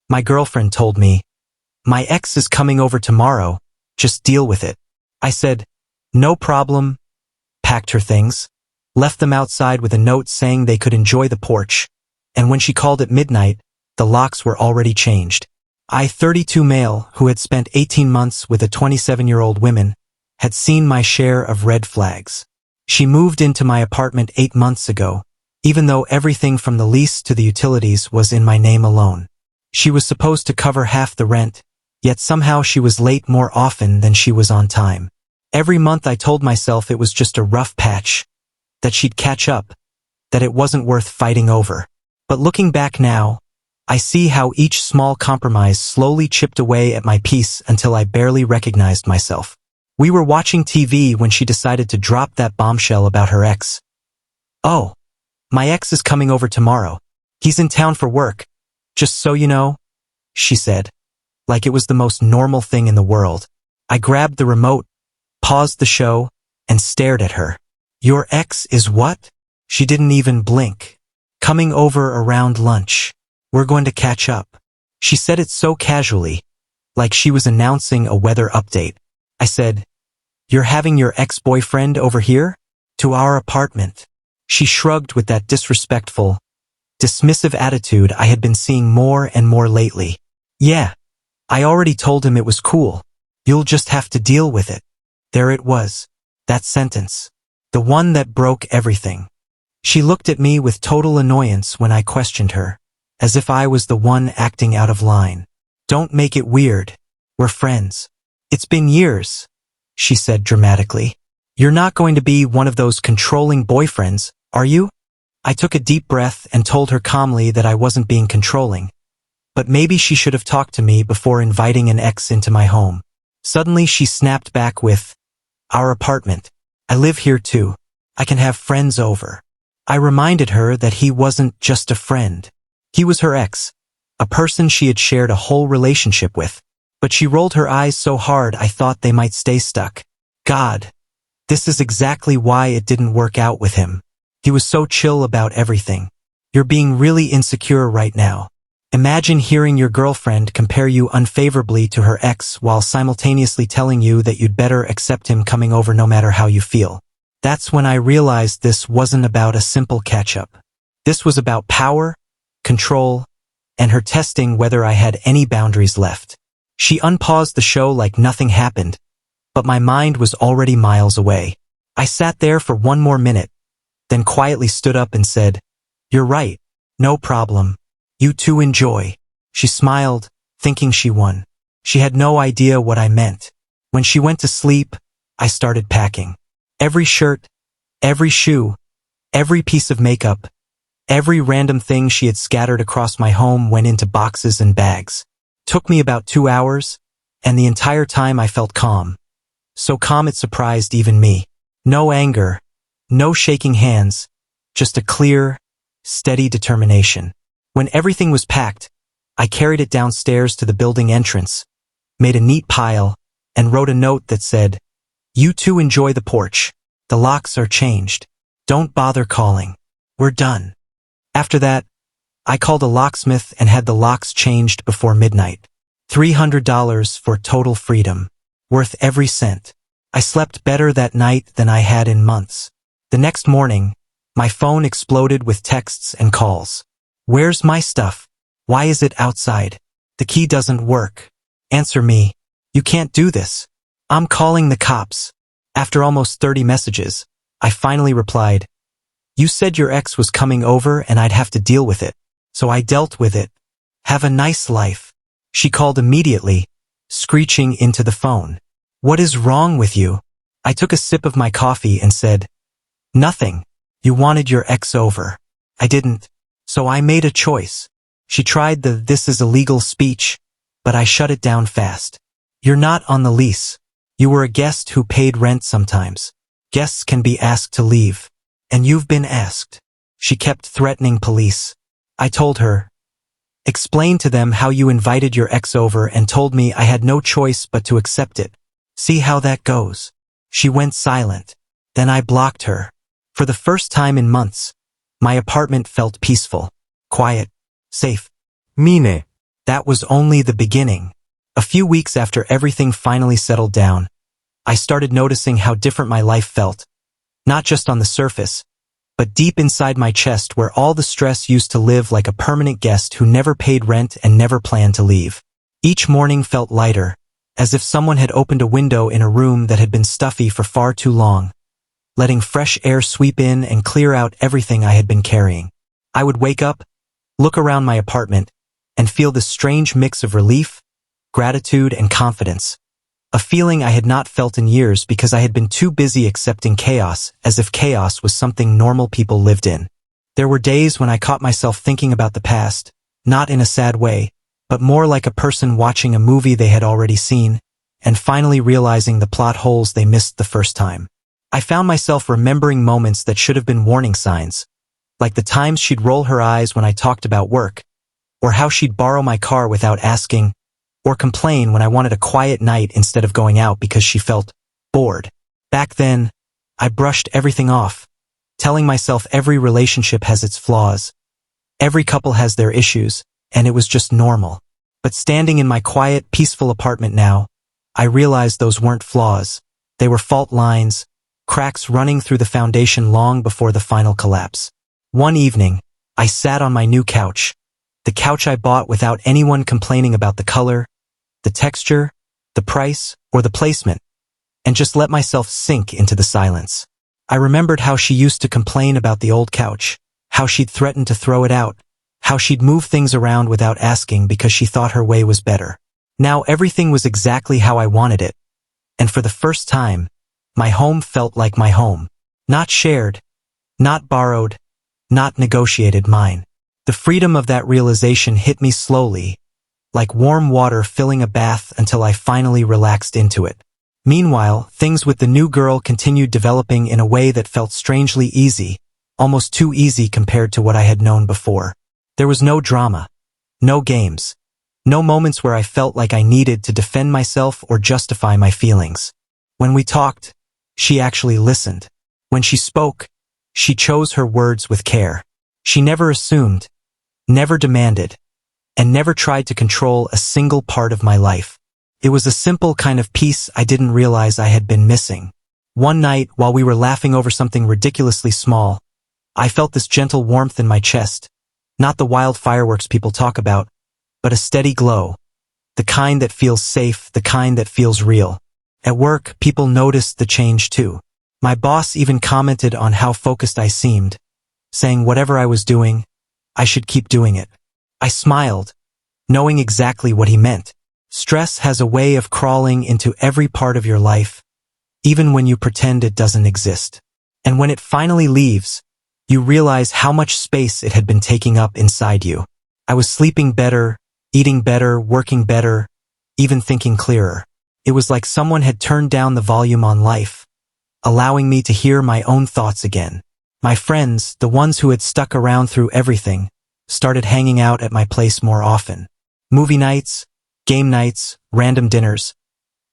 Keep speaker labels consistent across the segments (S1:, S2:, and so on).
S1: My girlfriend told me, "My ex is coming over tomorrow, just deal with it." I said, "No problem," packed her things, left them outside with a note saying they could enjoy the porch, and when she called at midnight, the locks were already changed. I, 32 male, who had spent 18 months with a 27-year-old woman, had seen my share of red flags. She moved into my apartment 8 months ago, even though everything from the lease to the utilities was in my name alone. She was supposed to cover half the rent, yet somehow she was late more often than she was on time. Every month I told myself it was just a rough patch, that she'd catch up, that it wasn't worth fighting over. But looking back now, I see how each small compromise slowly chipped away at my peace until I barely recognized myself. We were watching TV when she decided to drop that bombshell about her ex. "Oh, my ex is coming over tomorrow. He's in town for work, just so you know," she said, like it was the most normal thing in the world. I grabbed the remote, paused the show, and stared at her. "Your ex is what?" She didn't even blink. "Coming over around lunch. We're going to catch up." She said it so casually, like she was announcing a weather update. I said, "You're having your ex-boyfriend over here? To our apartment?" She shrugged with that disrespectful, dismissive attitude I had been seeing more and more lately. "Yeah, I already told him it was cool. You'll just have to deal with it." There it was, that sentence, the one that broke everything. She looked at me with total annoyance when I questioned her, as if I was the one acting out of line. "Don't make it weird. We're friends." "It's been years," she said dramatically. "You're not going to be one of those controlling boyfriends, are you?" I took a deep breath and told her calmly that I wasn't being controlling, but maybe she should have talked to me before inviting an ex into my home. Suddenly she snapped back with, "Our apartment. I live here too. I can have friends over." I reminded her that he wasn't just a friend. He was her ex, a person she had shared a whole relationship with. But she rolled her eyes so hard I thought they might stay stuck. God, this is exactly why it didn't work out with him. He was so chill about everything. "You're being really insecure right now. Imagine hearing your girlfriend compare you unfavorably to her ex while simultaneously telling you that you'd better accept him coming over no matter how you feel." That's when I realized this wasn't about a simple catch-up. This was about power, control, and her testing whether I had any boundaries left. She unpaused the show like nothing happened, but my mind was already miles away. I sat there for one more minute, then quietly stood up and said, "You're right. No problem. You two enjoy." She smiled, thinking she won. She had no idea what I meant. When she went to sleep, I started packing. Every shirt, every shoe, every piece of makeup, every random thing she had scattered across my home went into boxes and bags. Took me about 2 hours, and the entire time I felt calm. So calm it surprised even me. No anger, no shaking hands, just a clear, steady determination. When everything was packed, I carried it downstairs to the building entrance, made a neat pile, and wrote a note that said, "You two enjoy the porch. The locks are changed. Don't bother calling. We're done." After that, I called a locksmith and had the locks changed before midnight. $300 for total freedom. Worth every cent. I slept better that night than I had in months. The next morning, my phone exploded with texts and calls. "Where's my stuff? Why is it outside? The key doesn't work. Answer me. You can't do this. I'm calling the cops." After almost 30 messages, I finally replied, "You said your ex was coming over and I'd have to deal with it. So I dealt with it. Have a nice life." She called immediately, screeching into the phone. "What is wrong with you?" I took a sip of my coffee and said, "Nothing. You wanted your ex over. I didn't. So I made a choice." She tried the "this is illegal" speech, but I shut it down fast. "You're not on the lease. You were a guest who paid rent sometimes. Guests can be asked to leave. And you've been asked." She kept threatening police. I told her, "Explain to them how you invited your ex over and told me I had no choice but to accept it. See how that goes." She went silent. Then I blocked her. For the first time in months, my apartment felt peaceful, quiet, safe.
S2: Mine,
S1: That was only the beginning. A few weeks after everything finally settled down, I started noticing how different my life felt. Not just on the surface, but deep inside my chest where all the stress used to live like a permanent guest who never paid rent and never planned to leave. Each morning felt lighter, as if someone had opened a window in a room that had been stuffy for far too long, letting fresh air sweep in and clear out everything I had been carrying. I would wake up, look around my apartment, and feel this strange mix of relief, gratitude, and confidence. A feeling I had not felt in years because I had been too busy accepting chaos, as if chaos was something normal people lived in. There were days when I caught myself thinking about the past, not in a sad way, but more like a person watching a movie they had already seen, and finally realizing the plot holes they missed the first time. I found myself remembering moments that should have been warning signs, like the times she'd roll her eyes when I talked about work, or how she'd borrow my car without asking, or complain when I wanted a quiet night instead of going out because she felt bored. Back then, I brushed everything off, telling myself every relationship has its flaws, every couple has their issues, and it was just normal. But standing in my quiet, peaceful apartment now, I realized those weren't flaws. They were fault lines, cracks running through the foundation long before the final collapse. One evening, I sat on my new couch, the couch I bought without anyone complaining about the color, the texture, the price, or the placement, and just let myself sink into the silence. I remembered how she used to complain about the old couch, how she'd threatened to throw it out, how she'd move things around without asking because she thought her way was better. Now everything was exactly how I wanted it, and for the first time, my home felt like my home. Not shared, not borrowed, not negotiated, mine. The freedom of that realization hit me slowly, like warm water filling a bath until I finally relaxed into it. Meanwhile, things with the new girl continued developing in a way that felt strangely easy, almost too easy compared to what I had known before. There was no drama, no games, no moments where I felt like I needed to defend myself or justify my feelings. When we talked, she actually listened. When she spoke, she chose her words with care. She never assumed, never demanded, and never tried to control a single part of my life. It was a simple kind of peace I didn't realize I had been missing. One night, while we were laughing over something ridiculously small, I felt this gentle warmth in my chest, not the wild fireworks people talk about, but a steady glow, the kind that feels safe, the kind that feels real. At work, people noticed the change too. My boss even commented on how focused I seemed, saying whatever I was doing, I should keep doing it. I smiled, knowing exactly what he meant. Stress has a way of crawling into every part of your life, even when you pretend it doesn't exist. And when it finally leaves, you realize how much space it had been taking up inside you. I was sleeping better, eating better, working better, even thinking clearer. It was like someone had turned down the volume on life, allowing me to hear my own thoughts again. My friends, the ones who had stuck around through everything, started hanging out at my place more often. Movie nights, game nights, random dinners.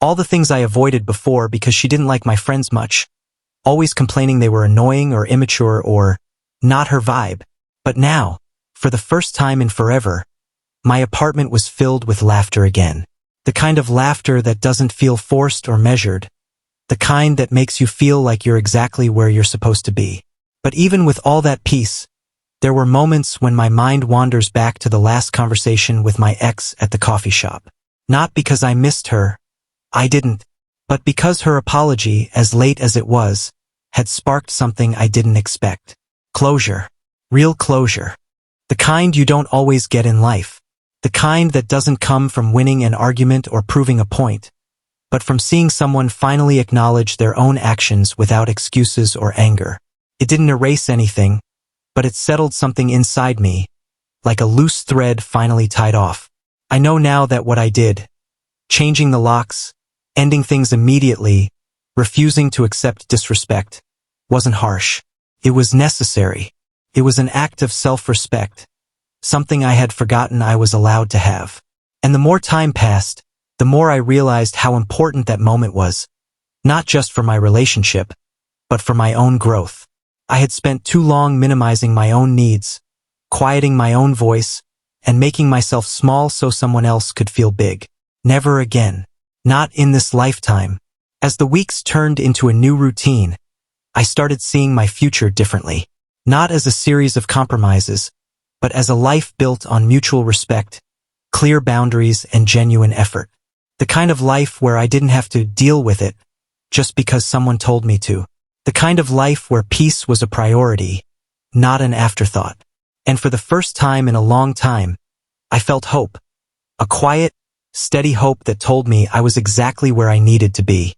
S1: All the things I avoided before because she didn't like my friends much, always complaining they were annoying or immature or not her vibe. But now, for the first time in forever, my apartment was filled with laughter again. The kind of laughter that doesn't feel forced or measured. The kind that makes you feel like you're exactly where you're supposed to be. But even with all that peace, there were moments when my mind wanders back to the last conversation with my ex at the coffee shop. Not because I missed her, I didn't, but because her apology, as late as it was, had sparked something I didn't expect. Closure. Real closure. The kind you don't always get in life. The kind that doesn't come from winning an argument or proving a point, but from seeing someone finally acknowledge their own actions without excuses or anger. It didn't erase anything, but it settled something inside me, like a loose thread finally tied off. I know now that what I did, changing the locks, ending things immediately, refusing to accept disrespect, wasn't harsh. It was necessary. It was an act of self-respect, something I had forgotten I was allowed to have. And the more time passed, the more I realized how important that moment was, not just for my relationship, but for my own growth. I had spent too long minimizing my own needs, quieting my own voice, and making myself small so someone else could feel big. Never again. Not in this lifetime. As the weeks turned into a new routine, I started seeing my future differently. Not as a series of compromises, but as a life built on mutual respect, clear boundaries, and genuine effort. The kind of life where I didn't have to deal with it just because someone told me to. The kind of life where peace was a priority, not an afterthought. And for the first time in a long time, I felt hope. A quiet, steady hope that told me I was exactly where I needed to be.